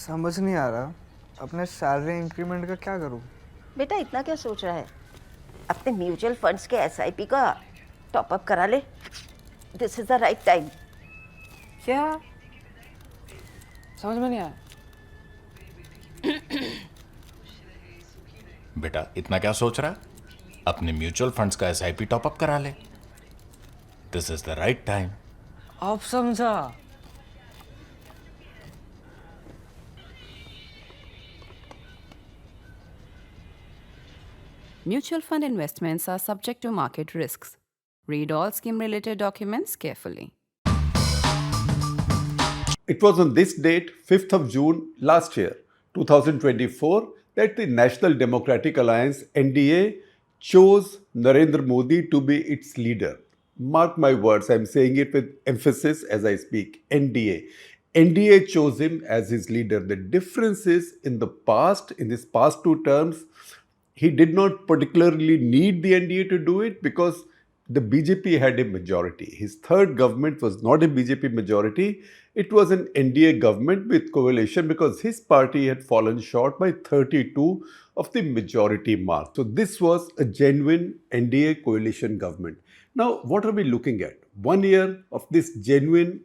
समझ नहीं आ रहा अपने सैलरी इंक्रीमेंट का क्या करूं। बेटा इतना क्या सोच रहा है? अपने म्यूचुअल फंड्स के एसआईपी का टॉप अप करा ले। This is the right time. क्या? समझ में नहीं आया। बेटा इतना क्या सोच रहा है? अपने म्यूचुअल फंड्स का एसआईपी टॉपअप करा ले। This is the right time. अब समझा। Mutual fund investments are subject to market risks. Read all scheme related documents carefully. It was on this date, 5th of June last year, 2024, that the National Democratic Alliance NDA chose Narendra Modi to be its leader. Mark my words, I'm saying it with emphasis as I speak. NDA. NDA chose him as his leader. The difference is in the past, in these past two terms, he did not particularly need the NDA to do it because the BJP had a majority. His third government was not a BJP majority. It was an NDA government with coalition because his party had fallen short by 32 of the majority mark. So this was a genuine NDA coalition government. Now, what are we looking at? 1 year of this genuine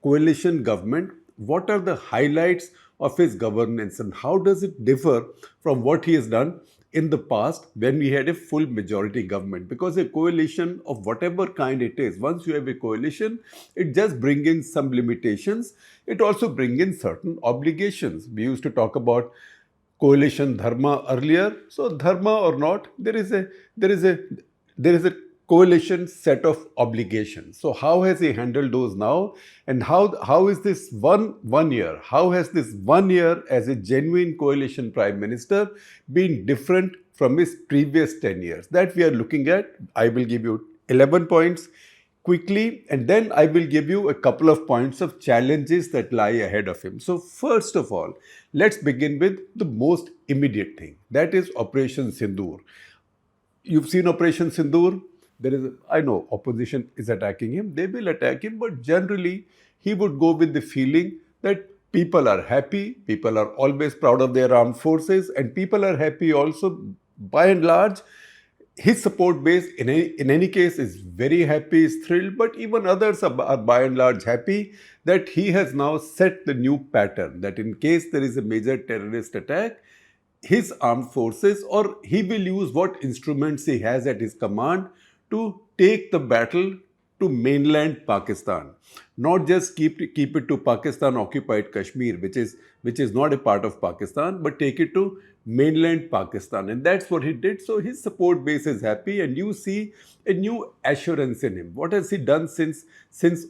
coalition government. What are the highlights of his governance and how does it differ from what he has done in the past when we had a full majority government? Because a coalition of whatever kind it is, once you have a coalition, it just brings in some limitations. It also brings in certain obligations. We used to talk about coalition dharma earlier. So dharma or not, there is a coalition set of obligations. So how has he handled those now? And how is this one year? How has this 1 year as a genuine coalition prime minister been different from his previous 10 years? That we are looking at. I will give you 11 points quickly, and then I will give you a couple of points of challenges that lie ahead of him. So first of all, let's begin with the most immediate thing. That is Operation Sindur. You've seen Operation Sindur. I know opposition is attacking him. They will attack him, but generally he would go with the feeling that people are happy. People are always proud of their armed forces, and people are happy also by and large. His support base in any case is very happy, is thrilled, but even others are by and large happy that he has now set the new pattern that in case there is a major terrorist attack, his armed forces, or he will use what instruments he has at his command to take the battle to mainland Pakistan. Not just keep it to Pakistan occupied Kashmir, which is not a part of Pakistan, but take it to mainland Pakistan. And that's what he did. So his support base is happy, and you see a new assurance in him. What has he done since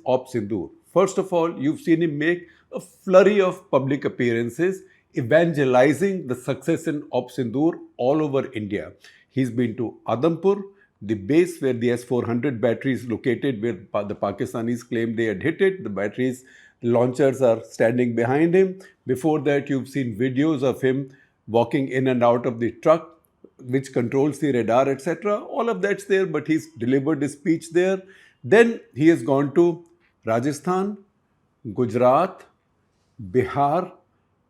Op Sindur? First of all, you've seen him make a flurry of public appearances evangelizing the success in Op Sindur all over India. He's been to Adampur, the base where the S-400 battery is located, where the Pakistanis claim they had hit it. The batteries launchers are standing behind him. Before that, you've seen videos of him walking in and out of the truck which controls the radar, etc. All of that's there, but he's delivered his speech there. Then he has gone to Rajasthan, Gujarat, Bihar,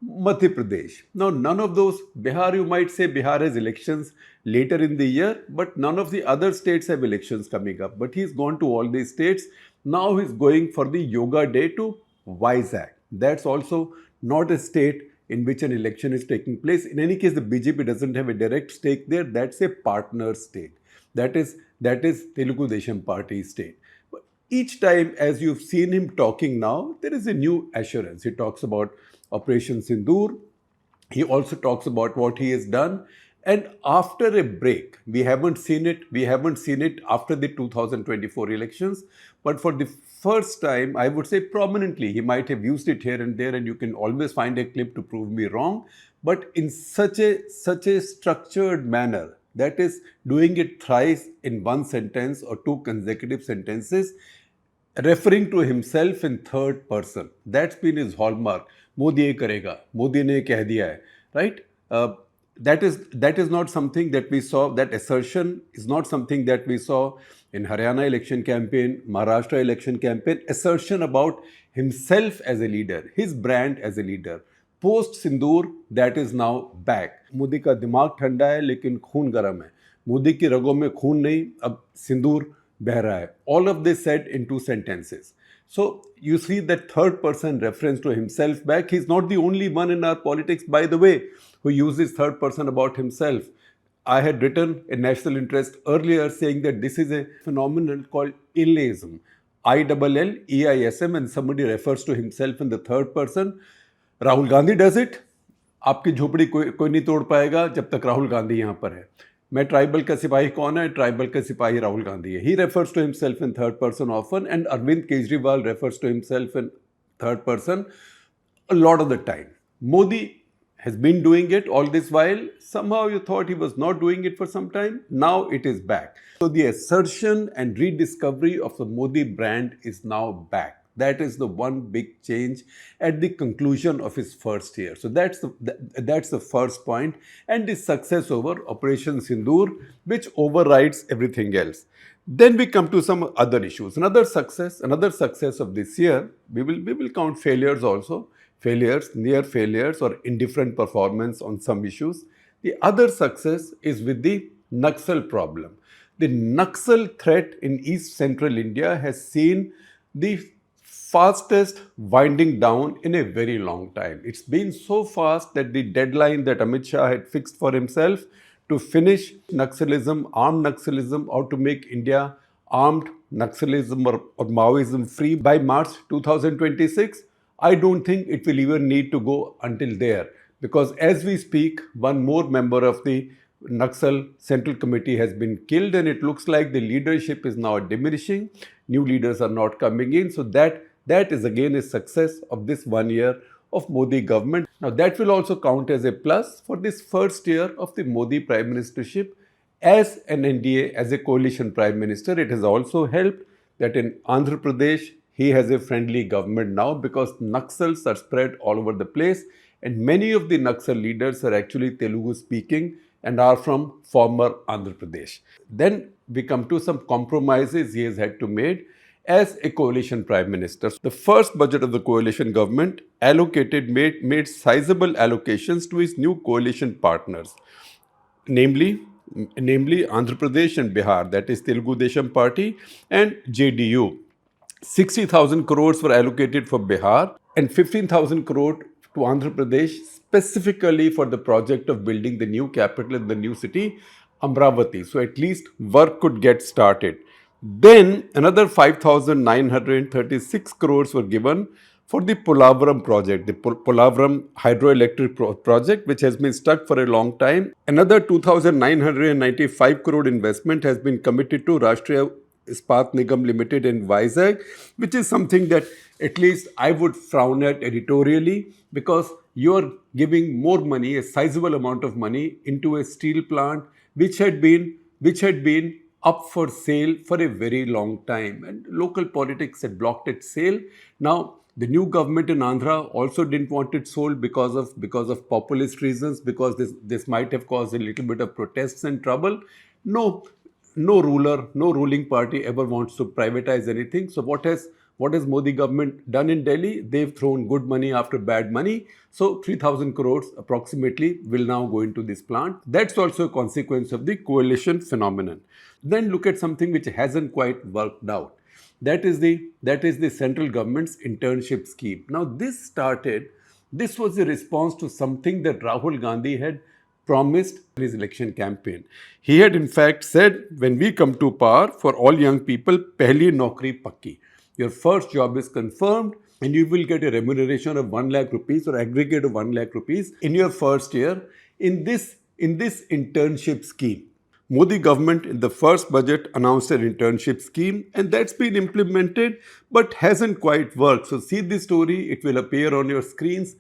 Madhya Pradesh. Now, none of those, Bihar, you might say Bihar has elections later in the year, but none of the other states have elections coming up. But he's gone to all these states. Now he's going for the Yoga Day to Vizag. That's also not a state in which an election is taking place. In any case, the BJP doesn't have a direct stake there. That's a partner state. That is Telugu Desam Party state. Each time, as you've seen him talking now, there is a new assurance. He talks about Operation Sindur. He also talks about what he has done. And after a break, we haven't seen it after the 2024 elections, but for the first time, I would say prominently, he might have used it here and there, and you can always find a clip to prove me wrong, but in such a structured manner, that is doing it thrice in one sentence or two consecutive sentences, referring to himself in third person. That's been his hallmark. Modi ye karega, Modi ne keh diya hai, right? That is not something that we saw. That assertion is not something that we saw in Haryana election campaign, Maharashtra election campaign. Assertion about himself as a leader, his brand as a leader. Post Sindur, that is now back. Modi का दिमाग ठंडा है लेकिन खून गर्म है. मोदी की रगों में खून नहीं, अब सिंदूर बह रहा है. All of this said in 2 sentences. So you see that third person reference to himself back. He's not the only one in our politics, by the way, who uses third person about himself. I had written a national interest earlier saying that this is a phenomenon called Illism. ILLEISM, and somebody refers to himself in the third person. Rahul Gandhi does it. आपकी झोपड़ी कोई नहीं तोड़ पाएगा जब तक राहुल गांधी यहाँ पर है. मैं ट्राइबल का सिपाही कौन है? ट्राइबल का सिपाही राहुल गांधी है. He refers to himself in third person often, and Arvind Kejriwal refers to himself in third person a lot of the time. Modi has been doing it all this while. Somehow you thought he was not doing it for some time. Now it is back. So the assertion and rediscovery of the Modi brand is now back. That is the one big change at the conclusion of his first year. So that's the first point, and the success over Operation Sindur, which overrides everything else. Then we come to some other issues. Another success of this year, we will count failures also, failures, near failures, or indifferent performance on some issues. The other success is with the Naxal problem. The Naxal threat in East Central India has seen the fastest winding down in a very long time. It's been so fast that the deadline that Amit Shah had fixed for himself to finish Naxalism, armed Naxalism, or to make India armed Naxalism or Maoism free by March 2026, I don't think it will even need to go until there, because as we speak, one more member of the Naxal Central Committee has been killed, and it looks like the leadership is now diminishing. New leaders are not coming in. So that is again a success of this 1 year of Modi government. Now that will also count as a plus for this first year of the Modi prime ministership as an NDA, as a coalition prime minister. It has also helped that in Andhra Pradesh, he has a friendly government now, because Naxals are spread all over the place, and many of the Naxal leaders are actually Telugu speaking and are from former Andhra Pradesh. Then we come to some compromises he has had to make as a coalition prime minister. The first budget of the coalition government made sizable allocations to his new coalition partners, namely Andhra Pradesh and Bihar, that is Telugu Desam Party and JDU. 60,000 crores were allocated for Bihar and 15,000 crore to Andhra Pradesh, specifically for the project of building the new capital in the new city, Amravati. So at least work could get started. Then another 5,936 crores were given for the Polavaram project, the Polavaram hydroelectric project, which has been stuck for a long time. Another 2,995 crore investment has been committed to Rashtriya Ispat Nigam Limited in Vizag, which is something that at least I would frown at editorially, because you're giving more money, a sizable amount of money, into a steel plant which had been up for sale for a very long time, and local politics had blocked its sale. Now the new government in Andhra also didn't want it sold because of populist reasons, because this might have caused a little bit of protests and trouble. No ruling party ever wants to privatize anything. So what has Modi government done in Delhi? They've thrown good money after bad money. So 3,000 crores approximately will now go into this plant. That's also a consequence of the coalition phenomenon. Then look at something which hasn't quite worked out. That is the central government's internship scheme. Now this was a response to something that Rahul Gandhi had promised in his election campaign. He had in fact said, when we come to power, for all young people, pehli naukri pakki. Your first job is confirmed and you will get a remuneration of 1 lakh rupees or aggregate of 1 lakh rupees in your first year in this internship scheme. Modi government in the first budget announced an internship scheme, and that's been implemented but hasn't quite worked. So see this story, it will appear on your screens.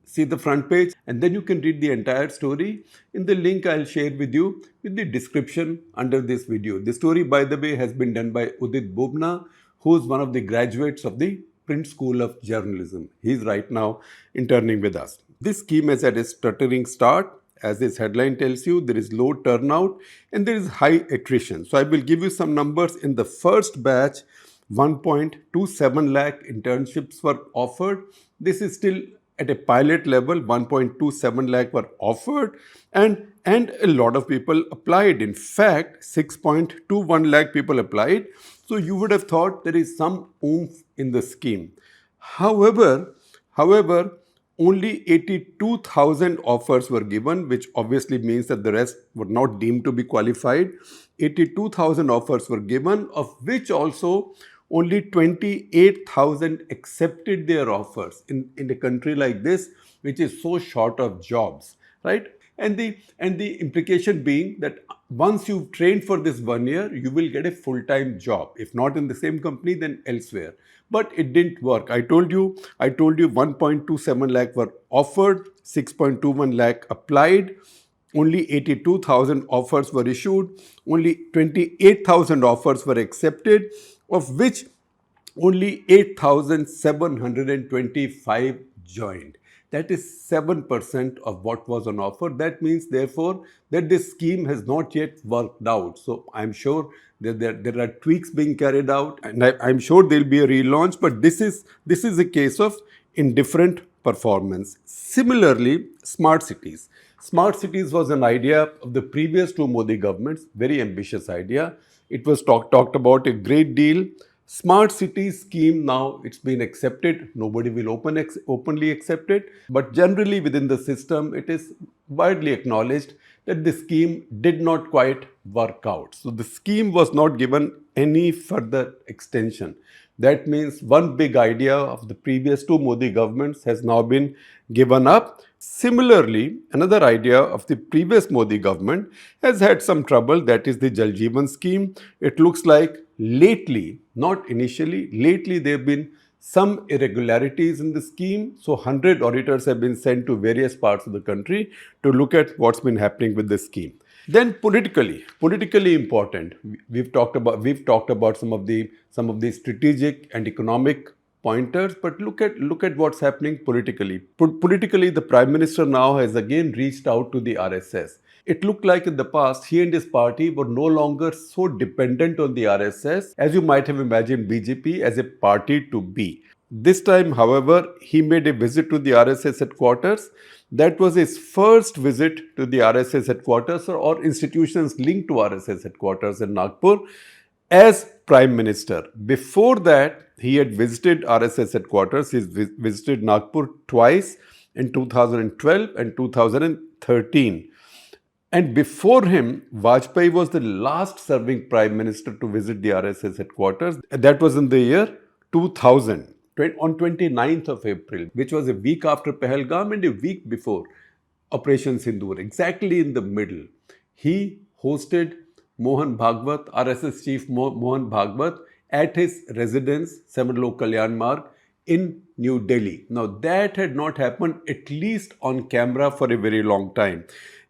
See the front page, and then you can read the entire story in the link I'll share with you with the description under this video. The story, by the way, has been done by Udit Bobna, who is one of the graduates of the Print School of Journalism. He's right now interning with us. This scheme has had a stuttering start. As this headline tells you, there is low turnout and there is high attrition. So I will give you some numbers. In the first batch, 1.27 lakh internships were offered. This is still at a pilot level, 1.27 lakh were offered, and a lot of people applied. In fact, 6.21 lakh people applied. So you would have thought there is some oomph in the scheme. However, only 82,000 offers were given, which obviously means that the rest were not deemed to be qualified. 82,000 offers were given, of which also only 28,000 accepted their offers in a country like this, which is so short of jobs, right? And the implication being that once you've trained for this 1 year, you will get a full-time job. If not in the same company, then elsewhere. But it didn't work. I told you 1.27 lakh were offered, 6.21 lakh applied. Only 82,000 offers were issued. Only 28,000 offers were accepted, of which only 8,725 joined. That is 7% of what was on offer. That means, therefore, that this scheme has not yet worked out. So I'm sure that there are tweaks being carried out, and I'm sure there'll be a relaunch. But this is a case of indifferent performance. Similarly, smart cities. Smart cities was an idea of the previous two Modi governments, very ambitious idea. It was talked about a great deal. Smart city scheme, now it's been accepted. Nobody will openly accept it. But generally within the system, it is widely acknowledged that the scheme did not quite work out. So the scheme was not given any further extension. That means one big idea of the previous two Modi governments has now been given up. Similarly, another idea of the previous Modi government has had some trouble, that is the Jal Jeevan scheme. It looks like lately, not initially, lately there have been some irregularities in the scheme. So 100 auditors have been sent to various parts of the country to look at what's been happening with the scheme. Then politically important. We've talked about some of the strategic and economic pointers, but look at what's happening politically. Politically, the Prime Minister now has again reached out to the RSS. It looked like in the past, he and his party were no longer so dependent on the RSS as you might have imagined BJP as a party to be. This time, however, he made a visit to the RSS headquarters. That was his first visit to the RSS headquarters or institutions linked to RSS headquarters in Nagpur as Prime Minister. Before that, he had visited RSS headquarters. He visited Nagpur twice in 2012 and 2013. And before him, Vajpayee was the last serving Prime Minister to visit the RSS headquarters. That was in the year 2000. On 29th of April, which was a week after Pahalgam and a week before Operation Sindur, exactly in the middle, he hosted Mohan Bhagwat, RSS chief Mohan Bhagwat, at his residence, Samarlok Kalyan Marg, in New Delhi. Now, that had not happened, at least on camera, for a very long time.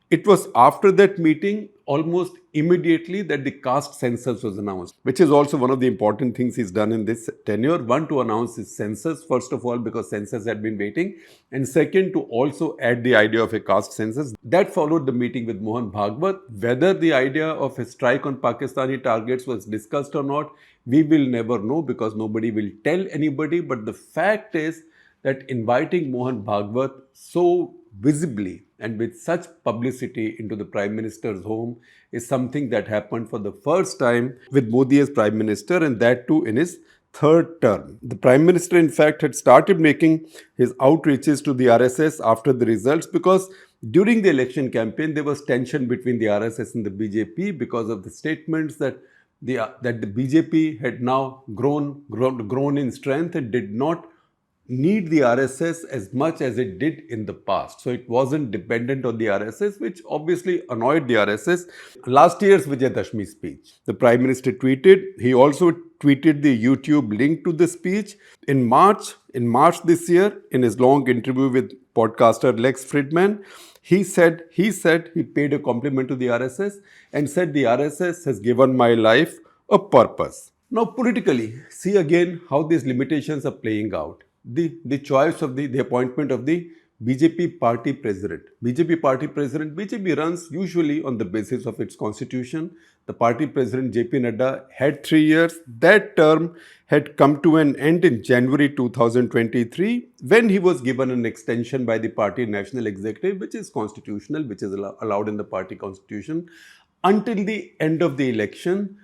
It was after that meeting, almost immediately, that the caste census was announced, which is also one of the important things he's done in this tenure. One, to announce his census, first of all, because census had been waiting. And second, to also add the idea of a caste census. That followed the meeting with Mohan Bhagwat. Whether the idea of a strike on Pakistani targets was discussed or not, we will never know, because nobody will tell anybody. But the fact is that inviting Mohan Bhagwat so visibly and with such publicity into the Prime Minister's home is something that happened for the first time with Modi as Prime Minister, and that too in his third term. The Prime Minister, in fact, had started making his outreaches to the RSS after the results, because during the election campaign there was tension between the RSS and the BJP because of the statements that the BJP had now grown in strength and did not need the RSS as much as it did in the past. So it wasn't dependent on the RSS, which obviously annoyed the RSS. Last year's Vijayadashmi speech, the Prime Minister tweeted. He also tweeted the YouTube link to the speech. In March this year, in his long interview with podcaster Lex Fridman, he said he paid a compliment to the RSS and said the RSS has given my life a purpose. Now politically, see again how these limitations are playing out. The choice of the appointment of the BJP party president. BJP runs usually on the basis of its constitution. The party president JP Nadda had 3 years. That term had come to an end in January 2023 when he was given an extension by the party national executive, which is constitutional, which is allowed in the party constitution, until the end of the election,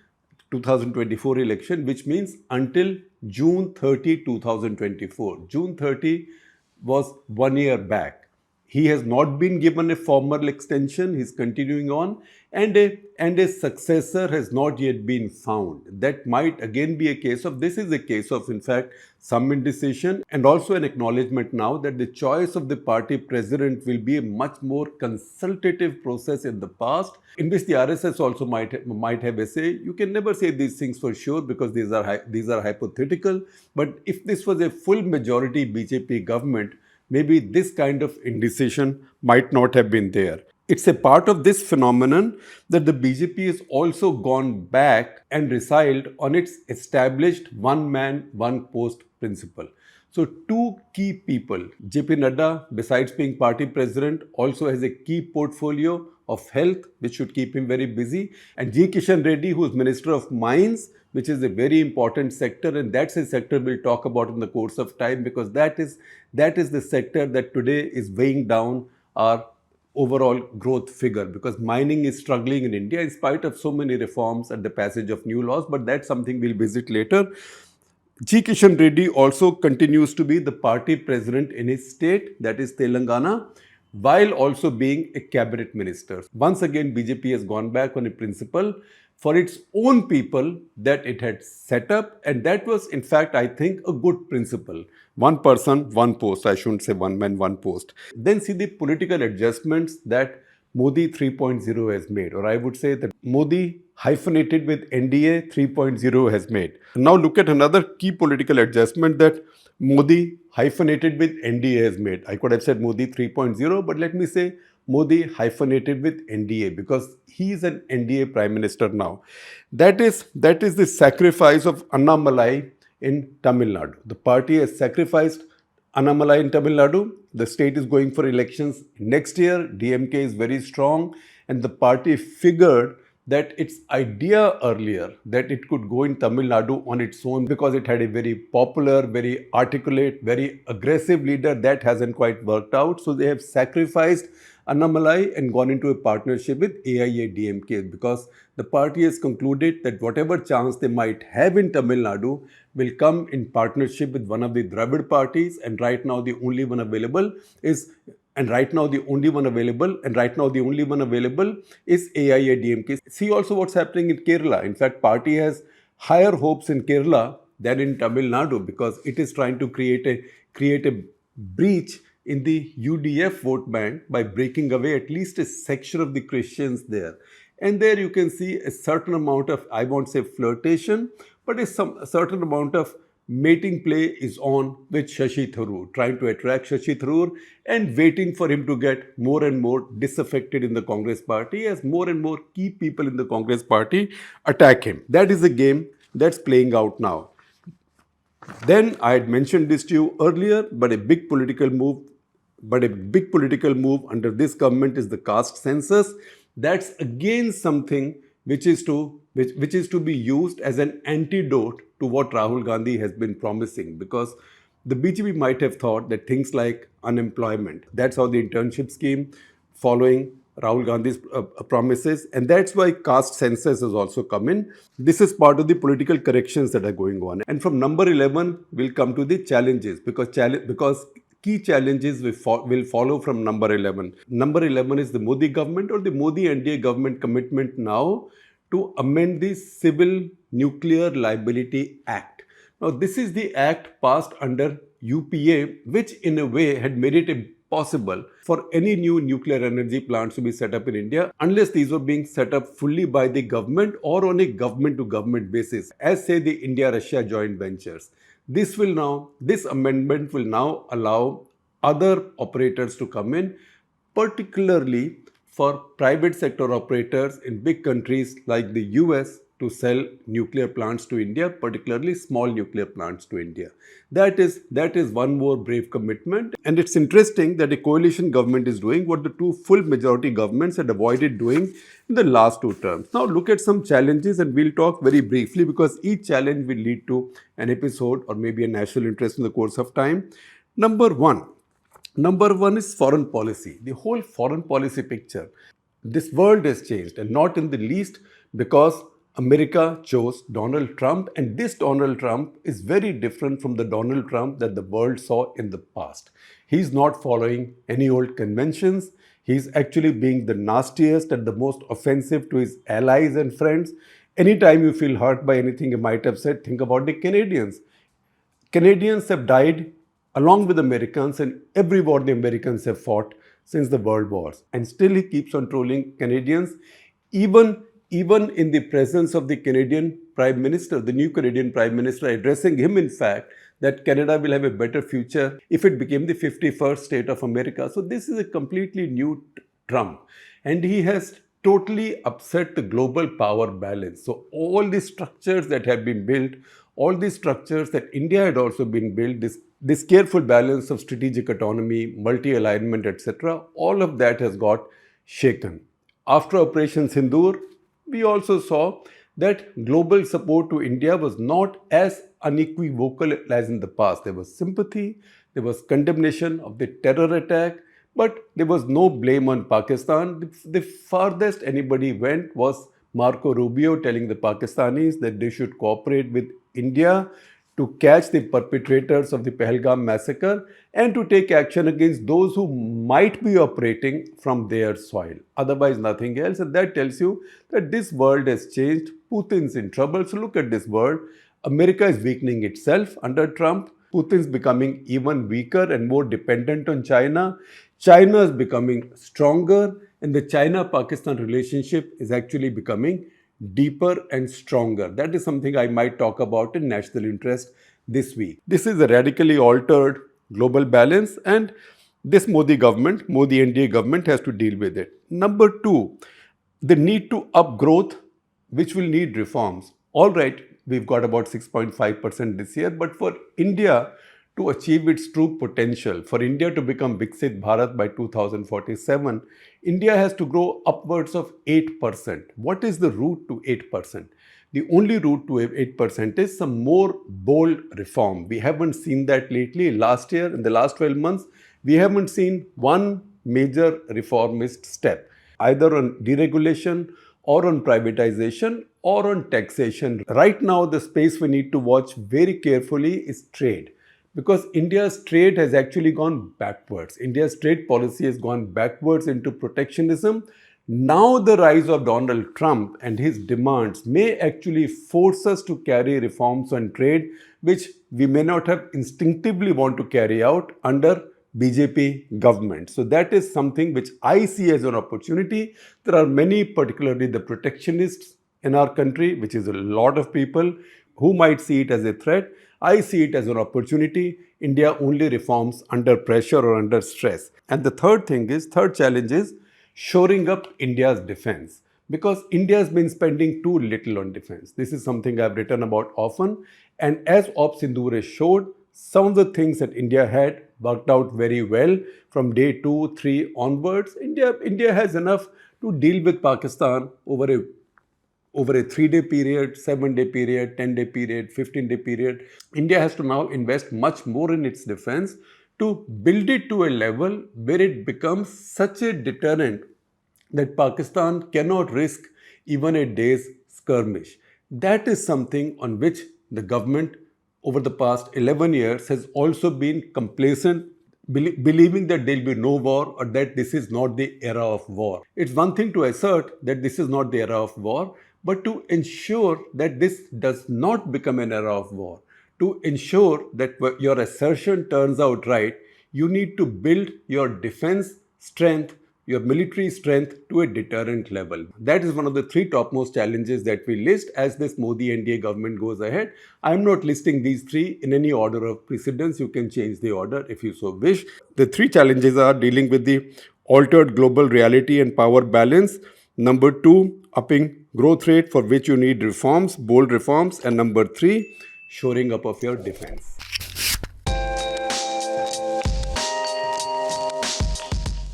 2024 election, which means until June 30, 2024. June 30 was 1 year back. He has not been given a formal extension. He's continuing on, and a successor has not yet been found. That might again be a case of, this is a case of, in fact, some indecision and also an acknowledgement now that the choice of the party president will be a much more consultative process in the past, in which the RSS also might have a say. You can never say these things for sure because these are hypothetical. But if this was a full majority BJP government, maybe this kind of indecision might not have been there. It's a part of this phenomenon that the BJP has also gone back and resiled on its established one man, one post principle. So two key people, JP Nadda, besides being party president, also has a key portfolio of health, which should keep him very busy. And G. Kishan Reddy, who is Minister of Mines, which is a very important sector, and that's a sector we'll talk about in the course of time, because that is the sector that today is weighing down our overall growth figure, because mining is struggling in India in spite of so many reforms and the passage of new laws, but that's something we'll visit later. G. Kishan Reddy also continues to be the party president in his state, that is Telangana, while also being a cabinet minister. Once again, BJP has gone back on a principle for its own people that it had set up, and that was, in fact, I think, a good principle. One person, one post. I shouldn't say one man, one post. Then see the political adjustments that Modi 3.0 has made, or I would say that Modi hyphenated with NDA 3.0 has made. Now look at another key political adjustment that Modi hyphenated with NDA has made. I could have said Modi 3.0, but let me say Modi hyphenated with NDA because he is an NDA Prime Minister now. That is the sacrifice of Annamalai in Tamil Nadu. The party has sacrificed Annamalai in Tamil Nadu. The state is going for elections next year. DMK is very strong, and the party figured that its idea earlier that it could go in Tamil Nadu on its own because it had a very popular, very articulate, very aggressive leader, that hasn't quite worked out. So they have sacrificed Annamalai and gone into a partnership with AIA-DMK because the party has concluded that whatever chance they might have in Tamil Nadu will come in partnership with one of the Dravid parties, and right now the only one available is AIA-DMK. See also what's happening in Kerala. In fact, party has higher hopes in Kerala than in Tamil Nadu because it is trying to create a breach in the UDF vote bank by breaking away at least a section of the Christians there. And there you can see a certain amount of, I won't say flirtation, but a certain amount of mating play is on with Shashi Tharoor, trying to attract Shashi Tharoor and waiting for him to get more and more disaffected in the Congress party as more and more key people in the Congress party attack him. That is a game that's playing out now. Then I had mentioned this to you earlier, but a big political move under this government is the caste census. That's again something which is to be used as an antidote to what Rahul Gandhi has been promising, because the BJP might have thought that things like unemployment, that's how the internship scheme following Rahul Gandhi's promises, and that's why caste census has also come in. This is part of the political corrections that are going on. And from number 11, we'll come to the challenges, because key challenges will follow from number 11. Number 11 is the Modi government or the Modi NDA government commitment now to amend the Civil Nuclear Liability Act. Now, this is the act passed under UPA, which in a way had made it impossible for any new nuclear energy plants to be set up in India unless these were being set up fully by the government or on a government-to-government basis, as say the India-Russia joint ventures. This amendment will now allow other operators to come in, particularly for private sector operators in big countries like the US to sell nuclear plants to India, particularly small nuclear plants to India. That is one more brave commitment. And it's interesting that a coalition government is doing what the two full majority governments had avoided doing in the last two terms. Now look at some challenges, and we'll talk very briefly because each challenge will lead to an episode or maybe a national interest in the course of time. Number one is foreign policy. The whole foreign policy picture. This world has changed, and not in the least because America chose Donald Trump, and this Donald Trump is very different from the Donald Trump that the world saw in the past. He's not following any old conventions. He's actually being the nastiest and the most offensive to his allies and friends. Anytime you feel hurt by anything he might have said, think about the Canadians. Canadians have died along with Americans in every war the Americans have fought since the World Wars. And still he keeps on trolling Canadians, even in the presence of the Canadian Prime Minister, the new Canadian Prime Minister, addressing him, in fact, that Canada will have a better future if it became the 51st state of America. So this is a completely new Trump. And he has totally upset the global power balance. So all the structures that have been built, all these structures that India had also been built, this careful balance of strategic autonomy, multi-alignment, etc., all of that has got shaken. After Operation Sindur, we also saw that global support to India was not as unequivocal as in the past. There was sympathy, there was condemnation of the terror attack, but there was no blame on Pakistan. The farthest anybody went was Marco Rubio telling the Pakistanis that they should cooperate with India to catch the perpetrators of the Pahalgam massacre and to take action against those who might be operating from their soil. Otherwise, nothing else. And that tells you that this world has changed. Putin's in trouble. So look at this world. America is weakening itself under Trump. Putin's becoming even weaker and more dependent on China. China is becoming stronger, and the China-Pakistan relationship is actually becoming deeper and stronger. That is something I might talk about in national interest this week. This is a radically altered global balance, and this Modi NDA government has to deal with it. Number two, the need to up growth, which will need reforms. All right, we've got about 6.5% this year, but for India to achieve its true potential, for India to become Viksit Bharat by 2047, India has to grow upwards of 8%. What is the route to 8%? The only route to 8% is some more bold reform. We haven't seen that lately. Last year, in the last 12 months, we haven't seen one major reformist step, either on deregulation or on privatization or on taxation. Right now, the space we need to watch very carefully is trade. Because India's trade has actually gone backwards. India's trade policy has gone backwards into protectionism. Now the rise of Donald Trump and his demands may actually force us to carry reforms on trade, which we may not have instinctively want to carry out under BJP government. So that is something which I see as an opportunity. There are many, particularly the protectionists in our country, which is a lot of people, who might see it as a threat. I see it as an opportunity. India only reforms under pressure or under stress. And the third challenge is shoring up India's defense. Because India has been spending too little on defense. This is something I've written about often. And as Op Sindur has showed, some of the things that India had worked out very well from day 2, 3 onwards. India has enough to deal with Pakistan over a 3-day period, 7-day period, 10-day period, 15-day period. India has to now invest much more in its defense to build it to a level where it becomes such a deterrent that Pakistan cannot risk even a day's skirmish. That is something on which the government over the past 11 years has also been complacent, believing that there will be no war or that this is not the era of war. It's one thing to assert that this is not the era of war, but to ensure that this does not become an era of war, to ensure that your assertion turns out right, you need to build your defense strength, your military strength to a deterrent level. That is one of the 3 topmost challenges that we list as this Modi NDA government goes ahead. I'm not listing these 3 in any order of precedence. You can change the order if you so wish. The 3 challenges are dealing with the altered global reality and power balance. Number 2, upping growth rate for which you need reforms, bold reforms, and number 3, shoring up of your defense.